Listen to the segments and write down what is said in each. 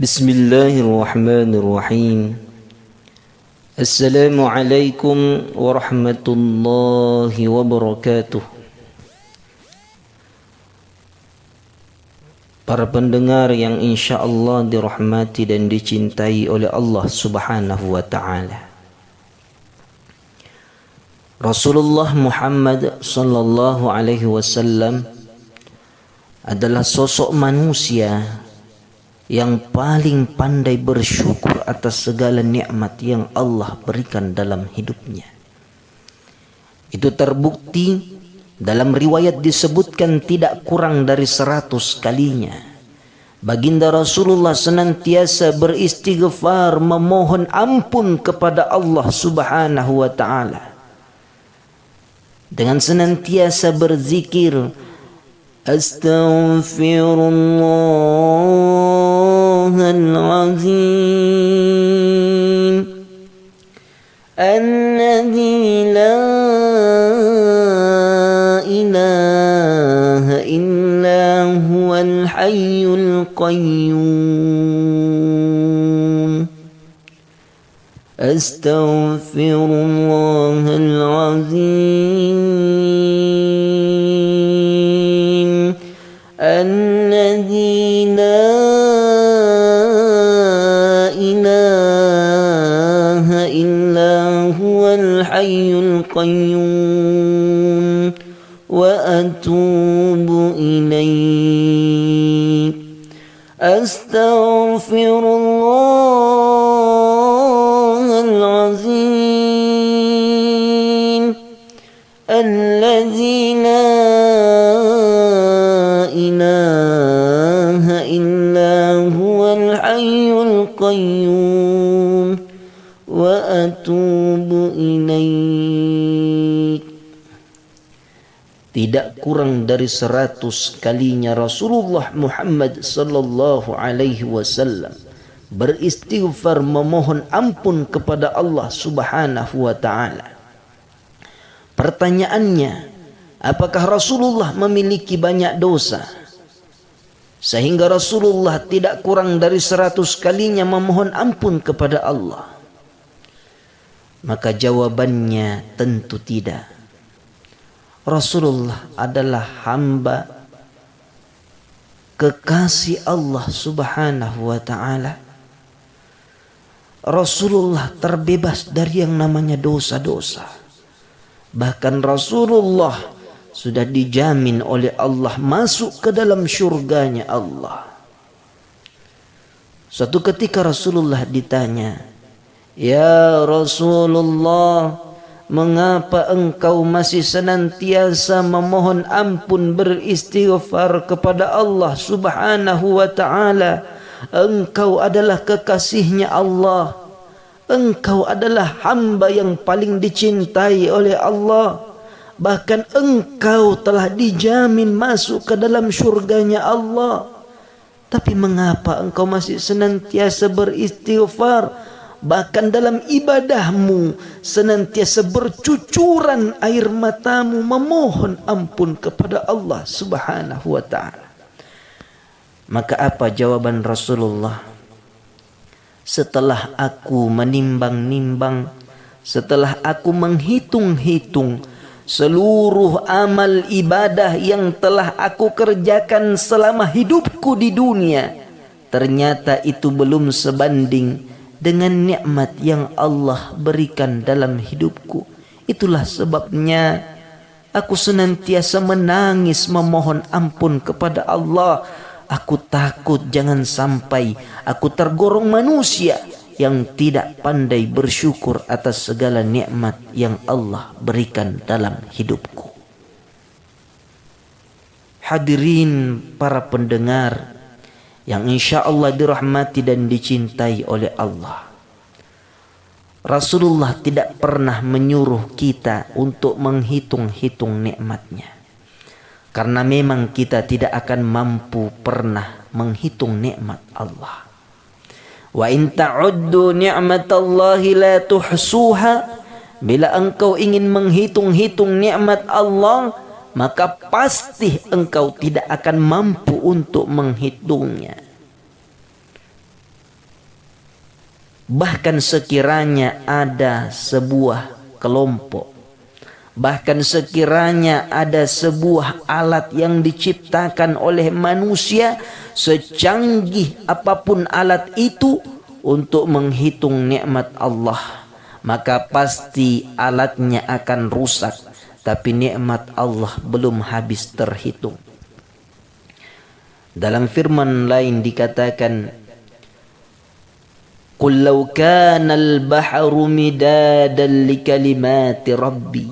Bismillahirrahmanirrahim. Assalamualaikum warahmatullahi wabarakatuh. Para pendengar yang insyaallah dirahmati dan dicintai oleh Allah Subhanahu wa ta'ala. Rasulullah Muhammad sallallahu alaihi wasallam adalah sosok manusia yang paling pandai bersyukur atas segala nikmat yang Allah berikan dalam hidupnya. Itu terbukti dalam riwayat disebutkan tidak kurang dari 100 kalinya baginda Rasulullah senantiasa beristighfar, memohon ampun kepada Allah Subhanahu wa ta'ala dengan senantiasa berzikir, Astaghfirullahal azim alladzi la ilaha illa huwal hayyul qayyum. Astaghfirullahal azim الذي لا إله إلا هو الحي القيوم وأتوب إليه. أستغفر الله العظيم الذي لا إله إلا هو الحي القيوم وأتوب إليه. Tidak kurang dari 100 kalinya Rasulullah Muhammad sallallahu alaihi wasallam beristighfar, memohon ampun kepada Allah Subhanahu wa ta'ala. Pertanyaannya, apakah Rasulullah memiliki banyak dosa sehingga Rasulullah tidak kurang dari 100 kalinya memohon ampun kepada Allah? Maka jawabannya tentu tidak. Rasulullah adalah hamba kekasih Allah Subhanahu wa ta'ala. Rasulullah terbebas dari yang namanya dosa-dosa. Bahkan Rasulullah sudah dijamin oleh Allah masuk ke dalam syurganya Allah. Suatu ketika Rasulullah ditanya, "Ya Rasulullah, mengapa engkau masih senantiasa memohon ampun, beristighfar kepada Allah Subhanahu wa ta'ala? Engkau adalah kekasihnya Allah. Engkau adalah hamba yang paling dicintai oleh Allah. Bahkan engkau telah dijamin masuk ke dalam syurganya Allah. Tapi mengapa engkau masih senantiasa beristighfar? Bahkan dalam ibadahmu senantiasa bercucuran air matamu memohon ampun kepada Allah Subhanahu wa ta'ala." Maka apa jawaban Rasulullah? Setelah aku menimbang-nimbang, setelah aku menghitung-hitung seluruh amal ibadah yang telah aku kerjakan selama hidupku di dunia, ternyata itu belum sebanding dengan nikmat yang Allah berikan dalam hidupku. Itulah sebabnya aku senantiasa menangis memohon ampun kepada Allah. Aku takut jangan sampai aku tergolong manusia yang tidak pandai bersyukur atas segala nikmat yang Allah berikan dalam hidupku. Hadirin para pendengar yang insya Allah dirahmati dan dicintai oleh Allah. Rasulullah tidak pernah menyuruh kita untuk menghitung-hitung nikmatnya, karena memang kita tidak akan mampu pernah menghitung nikmat Allah. Wa in ta'uddu ni'matallahi la tuhsuha. Bila engkau ingin menghitung-hitung nikmat Allah, maka pasti engkau tidak akan mampu untuk menghitungnya. Bahkan sekiranya ada sebuah kelompok, bahkan sekiranya ada sebuah alat yang diciptakan oleh manusia, secanggih apapun alat itu untuk menghitung nikmat Allah, maka pasti alatnya akan rusak, tapi nikmat Allah belum habis terhitung. Dalam firman lain dikatakan, Qul law kana al-bahru midadan li kalimati rabbi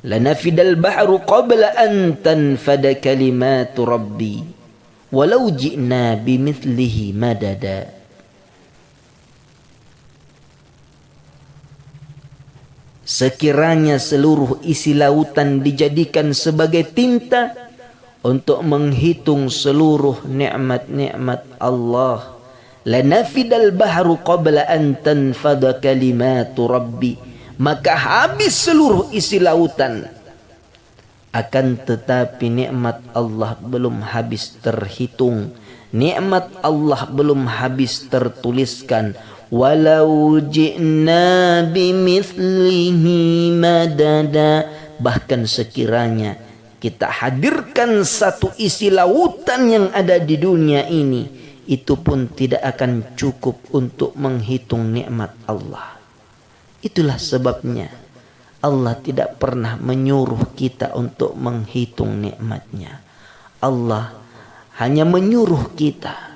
lanafida al-bahru qabla an tanfada kalimatu rabbi walau ji'na bimithlihi madada. Sekiranya seluruh isi lautan dijadikan sebagai tinta untuk menghitung seluruh nikmat-nikmat Allah, lanafidal bahru qabla an tanfada kalimatu rabbi, maka habis seluruh isi lautan. Akan tetapi nikmat Allah belum habis terhitung, nikmat Allah belum habis tertuliskan. Walau ji'na bimithlihi madada, bahkan sekiranya kita hadirkan satu isi lautan yang ada di dunia ini, itu pun tidak akan cukup untuk menghitung nikmat Allah. Itulah sebabnya Allah tidak pernah menyuruh kita untuk menghitung nikmatnya. Allah hanya menyuruh kita,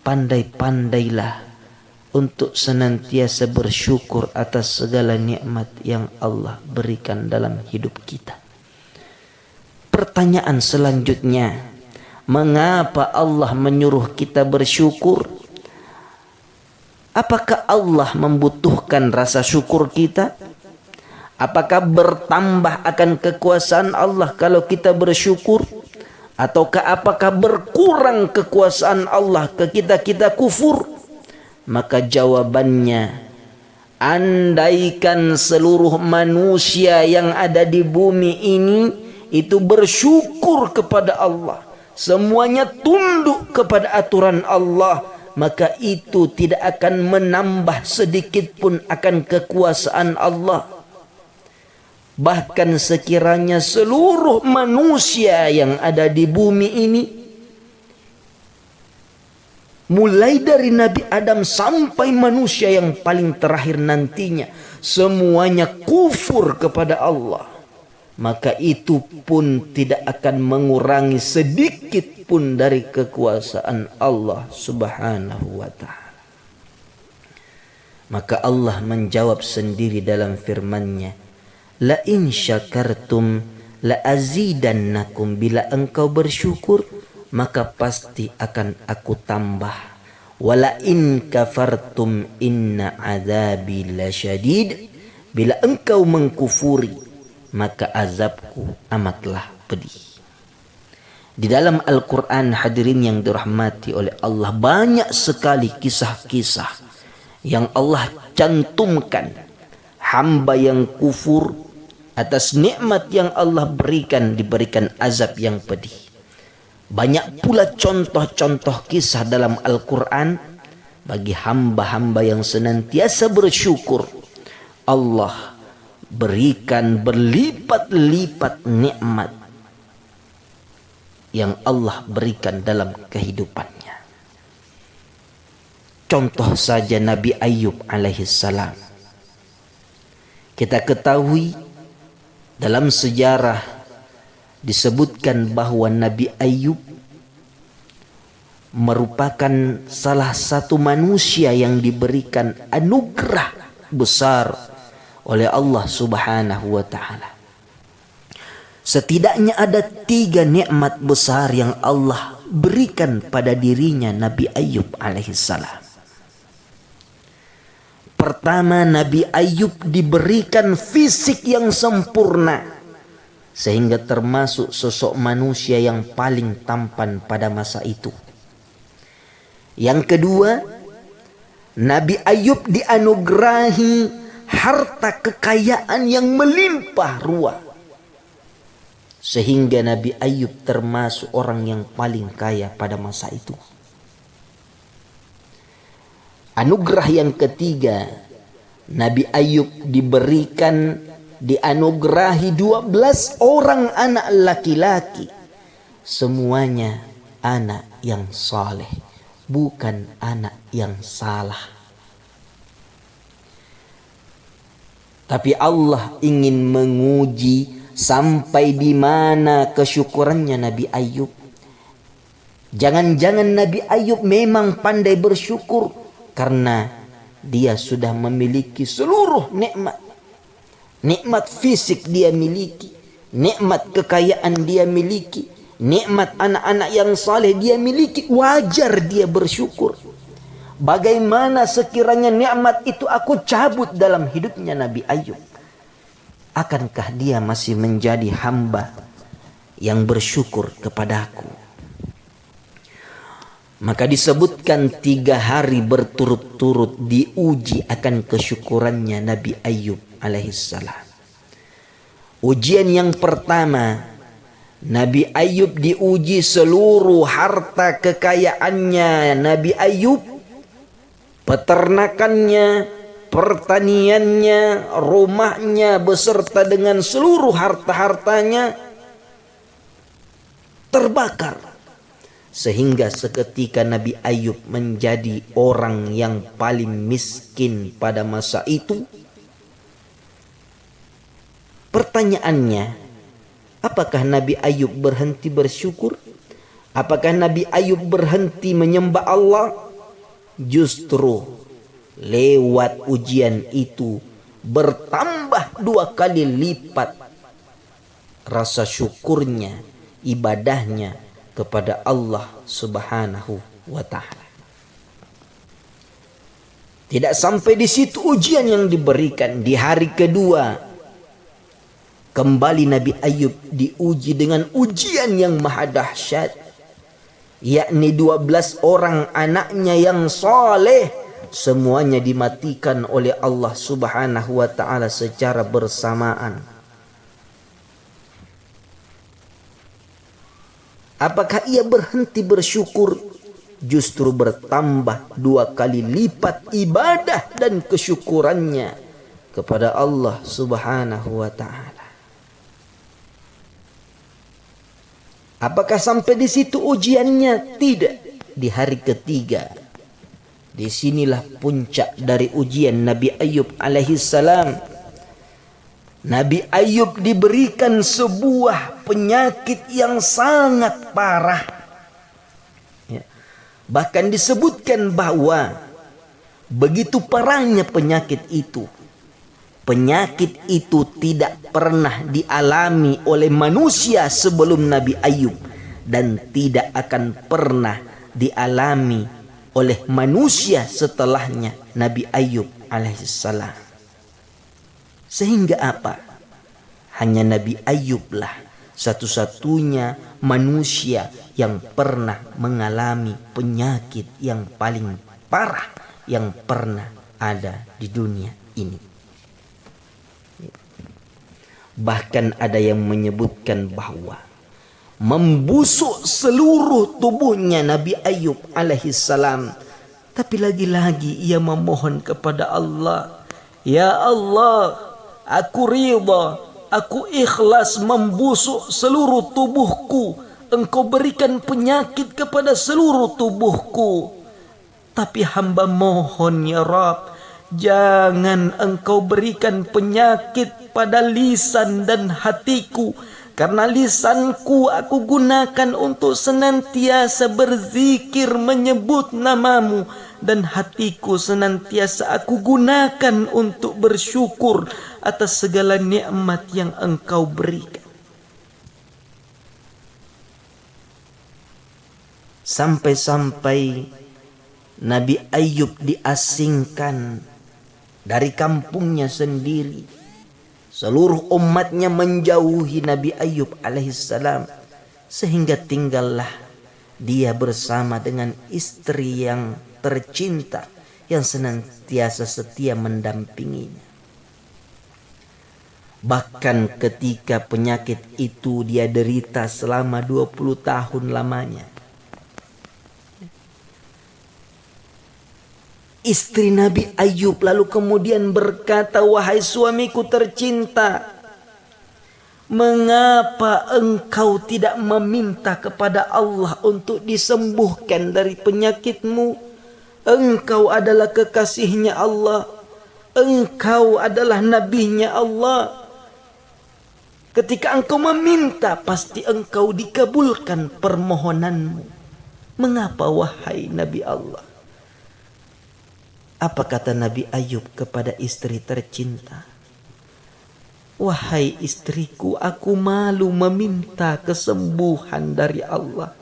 pandai-pandailah untuk senantiasa bersyukur atas segala nikmat yang Allah berikan dalam hidup kita. Pertanyaan selanjutnya, mengapa Allah menyuruh kita bersyukur? Apakah Allah membutuhkan rasa syukur kita? Apakah bertambah akan kekuasaan Allah kalau kita bersyukur? Ataukah apakah berkurang kekuasaan Allah ketika kita kufur? Maka jawabannya, andaikan seluruh manusia yang ada di bumi ini itu bersyukur kepada Allah, semuanya tunduk kepada aturan Allah, maka itu tidak akan menambah sedikit pun akan kekuasaan Allah. Bahkan sekiranya seluruh manusia yang ada di bumi ini, mulai dari Nabi Adam sampai manusia yang paling terakhir nantinya, semuanya kufur kepada Allah, maka itu pun tidak akan mengurangi sedikit pun dari kekuasaan Allah subhanahu wa ta'ala. Maka Allah menjawab sendiri dalam firman-Nya, la in syakartum la azidannakum, bila engkau bersyukur maka pasti akan aku tambah, wala in kafartum inna azabi lasyadid, bila engkau mengkufuri maka azabku amatlah pedih. Di dalam Al-Quran, hadirin yang dirahmati oleh Allah, banyak sekali kisah-kisah yang Allah cantumkan hamba yang kufur atas nikmat yang Allah berikan, diberikan azab yang pedih. Banyak pula contoh-contoh kisah dalam Al-Quran bagi hamba-hamba yang senantiasa bersyukur. Allah berikan berlipat-lipat nikmat yang Allah berikan dalam kehidupannya. Contoh saja Nabi Ayub alaihissalam. Kita ketahui dalam sejarah disebutkan bahwa Nabi Ayub merupakan salah satu manusia yang diberikan anugerah besar oleh Allah subhanahu wa ta'ala. Setidaknya ada 3 nikmat besar yang Allah berikan pada dirinya Nabi Ayub alaihissalam. Pertama, Nabi Ayub diberikan fisik yang sempurna, sehingga termasuk sosok manusia yang paling tampan pada masa itu. Yang kedua, Nabi Ayub dianugerahi harta kekayaan yang melimpah ruah, sehingga Nabi Ayub termasuk orang yang paling kaya pada masa itu. Anugerah yang ketiga, Nabi Ayub dianugerahi 12 orang anak laki-laki. Semuanya anak yang saleh, bukan anak yang salah. Tapi Allah ingin menguji sampai di mana kesyukurannya Nabi Ayub. Jangan-jangan Nabi Ayub memang pandai bersyukur karena dia sudah memiliki seluruh nikmat. Nikmat fisik dia miliki, nikmat kekayaan dia miliki, nikmat anak-anak yang saleh dia miliki. Wajar dia bersyukur. Bagaimana sekiranya nikmat itu aku cabut dalam hidupnya Nabi Ayub? Akankah dia masih menjadi hamba yang bersyukur kepadaku? Maka disebutkan 3 hari berturut-turut diuji akan kesyukurannya Nabi Ayub alaihissalam. Ujian yang pertama, Nabi Ayub diuji seluruh harta kekayaannya. Nabi Ayub, peternakannya, pertaniannya, rumahnya beserta dengan seluruh harta-hartanya terbakar. Sehingga seketika Nabi Ayub menjadi orang yang paling miskin pada masa itu. Pertanyaannya, apakah Nabi Ayub berhenti bersyukur? Apakah Nabi Ayub berhenti menyembah Allah? Justru lewat ujian itu bertambah 2 kali lipat rasa syukurnya, ibadahnya kepada Allah Subhanahu wa ta'ala. Tidak sampai di situ ujian yang diberikan. Di hari kedua kembali Nabi Ayub diuji dengan ujian yang maha dahsyat, yakni 12 orang anaknya yang saleh semuanya dimatikan oleh Allah Subhanahu wa ta'ala secara bersamaan. Apakah ia berhenti bersyukur? Justru bertambah 2 kali lipat ibadah dan kesyukurannya kepada Allah Subhanahu wa ta'ala. Apakah sampai di situ ujiannya? Tidak. Di hari ketiga, disinilah puncak dari ujian Nabi Ayub alaihissalam. Nabi Ayub diberikan sebuah penyakit yang sangat parah. Ya. Bahkan disebutkan bahwa begitu parahnya penyakit itu tidak pernah dialami oleh manusia sebelum Nabi Ayub dan tidak akan pernah dialami oleh manusia setelahnya Nabi Ayub alaihissalam. Sehingga apa? Hanya Nabi Ayublah satu-satunya manusia yang pernah mengalami penyakit yang paling parah yang pernah ada di dunia ini. Bahkan ada yang menyebutkan bahwa membusuk seluruh tubuhnya Nabi Ayub alaihissalam. Tapi lagi-lagi ia memohon kepada Allah, ya Allah, aku ridha, aku ikhlas membusuk seluruh tubuhku. Engkau berikan penyakit kepada seluruh tubuhku. Tapi hamba mohon ya Rabb, jangan engkau berikan penyakit pada lisan dan hatiku. Karena lisanku aku gunakan untuk senantiasa berzikir menyebut namamu. Dan hatiku senantiasa aku gunakan untuk bersyukur atas segala nikmat yang engkau berikan. Sampai-sampai Nabi Ayub diasingkan dari kampungnya sendiri. Seluruh umatnya menjauhi Nabi Ayub alaihissalam. Sehingga tinggallah dia bersama dengan istri yang tercinta yang senantiasa setia mendampinginya. Bahkan ketika penyakit itu dia derita selama 20 tahun lamanya. Istri Nabi Ayub lalu kemudian berkata, wahai suamiku tercinta, mengapa engkau tidak meminta kepada Allah untuk disembuhkan dari penyakitmu? Engkau adalah kekasihnya Allah. Engkau adalah nabinya Allah. Ketika engkau meminta, pasti engkau dikabulkan permohonanmu. Mengapa wahai Nabi Allah? Apa kata Nabi Ayub kepada istri tercinta? Wahai istriku, aku malu meminta kesembuhan dari Allah.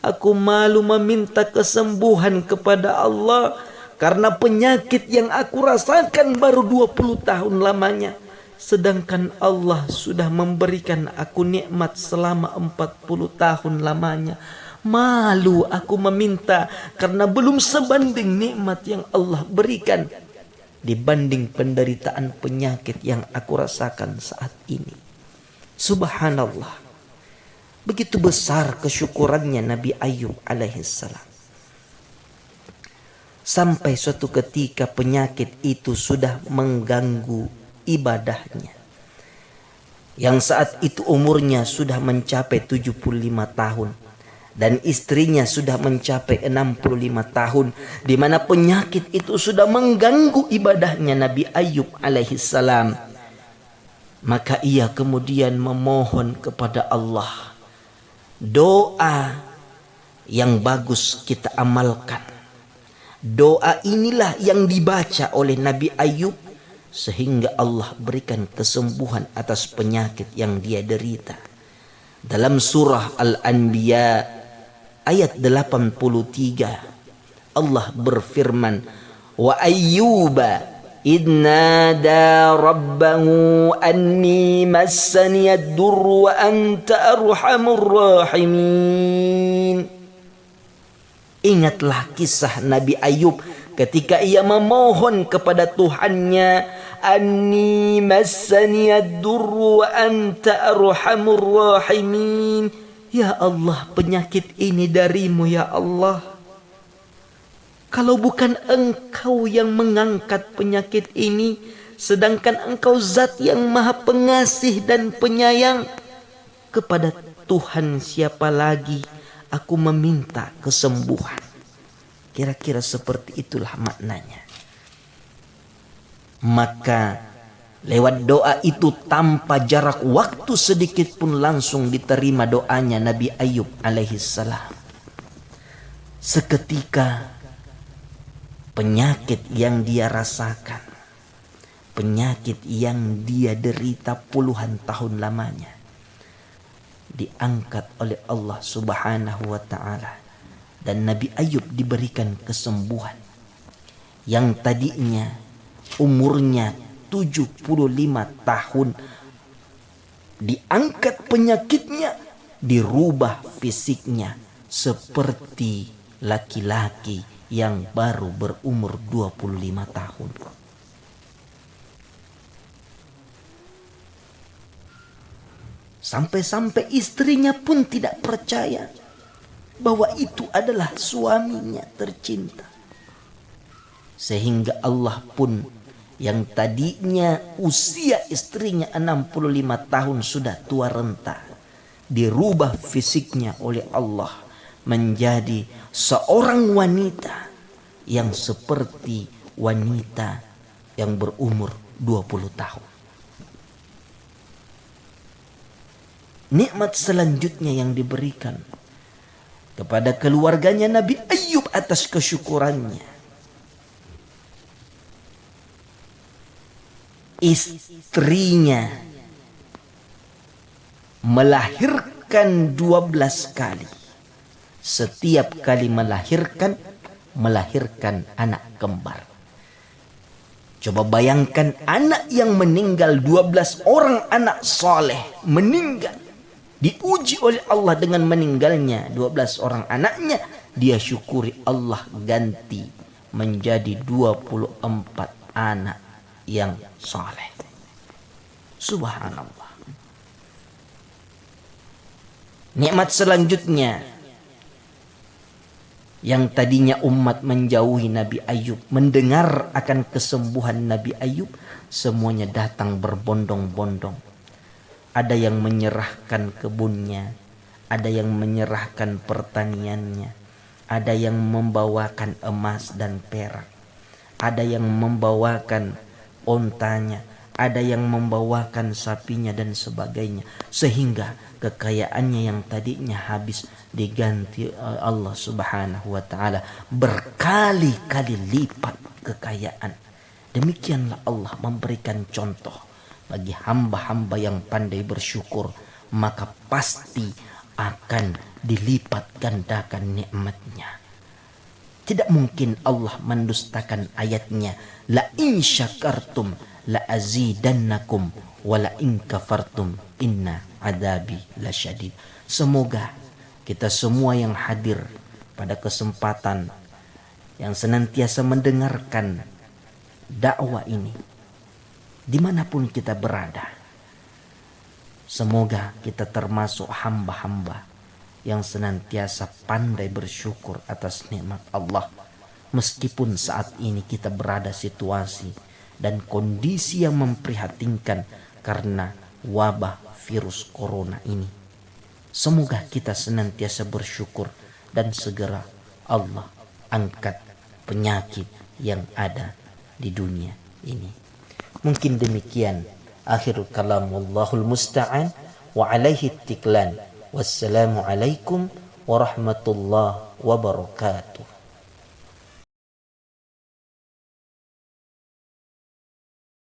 Aku malu meminta kesembuhan kepada Allah karena penyakit yang aku rasakan baru 20 tahun lamanya. Sedangkan Allah sudah memberikan aku nikmat selama 40 tahun lamanya. Malu aku meminta karena belum sebanding nikmat yang Allah berikan dibanding penderitaan penyakit yang aku rasakan saat ini. Subhanallah. Begitu besar kesyukurannya Nabi Ayub alaihissalam. Sampai suatu ketika penyakit itu sudah mengganggu ibadahnya. Yang saat itu umurnya sudah mencapai 75 tahun. Dan istrinya sudah mencapai 65 tahun. Di mana penyakit itu sudah mengganggu ibadahnya Nabi Ayub alaihissalam. Maka ia kemudian memohon kepada Allah. Doa yang bagus kita amalkan. Doa inilah yang dibaca oleh Nabi Ayub. Sehingga Allah berikan kesembuhan atas penyakit yang dia derita. Dalam surah Al-Anbiya ayat 83 Allah berfirman, wa ayyuba idnada rabbahu anni massani ad-durru wa anta arhamur rahimin. Ingatlah kisah Nabi Ayub ketika ia memohon kepada Tuhannya, anni massani ad-durru wa anta arhamur rahimin. Ya Allah, penyakit ini darimu ya Allah. Kalau bukan engkau yang mengangkat penyakit ini, sedangkan engkau zat yang maha pengasih dan penyayang, kepada Tuhan siapa lagi aku meminta kesembuhan. Kira-kira seperti itulah maknanya. Maka lewat doa itu tanpa jarak waktu sedikit pun langsung diterima doanya Nabi Ayub alaihissalam. Seketika penyakit yang dia rasakan, penyakit yang dia derita puluhan tahun lamanya, diangkat oleh Allah Subhanahu wa ta'ala. Dan Nabi Ayub diberikan kesembuhan. Yang tadinya umurnya 75 tahun, diangkat penyakitnya, dirubah fisiknya seperti laki-laki yang baru berumur 25 tahun. Sampai-sampai istrinya pun tidak percaya bahwa itu adalah suaminya tercinta. Sehingga Allah pun yang tadinya usia istrinya 65 tahun sudah tua renta, dirubah fisiknya oleh Allah menjadi seorang wanita yang seperti wanita yang berumur 20 tahun. Nikmat selanjutnya yang diberikan kepada keluarganya Nabi Ayub atas kesyukurannya, istrinya melahirkan 12 kali. Setiap kali melahirkan anak kembar. Coba bayangkan anak yang meninggal, 12 orang anak soleh meninggal. Diuji oleh Allah dengan meninggalnya 12 orang anaknya. Dia syukuri Allah, ganti menjadi 24 anak yang saleh. Subhanallah. Nikmat selanjutnya Yang tadinya umat menjauhi Nabi Ayub, mendengar akan kesembuhan Nabi Ayub, semuanya datang berbondong-bondong. Ada yang menyerahkan kebunnya, ada yang menyerahkan pertaniannya, ada yang membawakan emas dan perak, ada yang membawakan ontanya, ada yang membawakan sapinya dan sebagainya, sehingga kekayaannya yang tadinya habis diganti Allah Subhanahu wa taala berkali-kali lipat kekayaan. Demikianlah Allah memberikan contoh bagi hamba-hamba yang pandai bersyukur, maka pasti akan dilipat gandakan nikmatnya. Tidak mungkin Allah mendustakan ayatnya, la in syakartum la azidannakum wa la in kafartum inna adabi lasyadid. Semoga kita semua yang hadir pada kesempatan yang senantiasa mendengarkan dakwah ini, dimanapun kita berada, semoga kita termasuk hamba-hamba yang senantiasa pandai bersyukur atas nikmat Allah, meskipun saat ini kita berada situasi dan kondisi yang memprihatinkan karena wabah virus corona ini. Semoga kita senantiasa bersyukur dan segera Allah angkat penyakit yang ada di dunia ini. Mungkin demikian akhirul kalam, wallahul musta'an wa alaihi tiklan. Wassalamualaikum warahmatullahi wabarakatuh.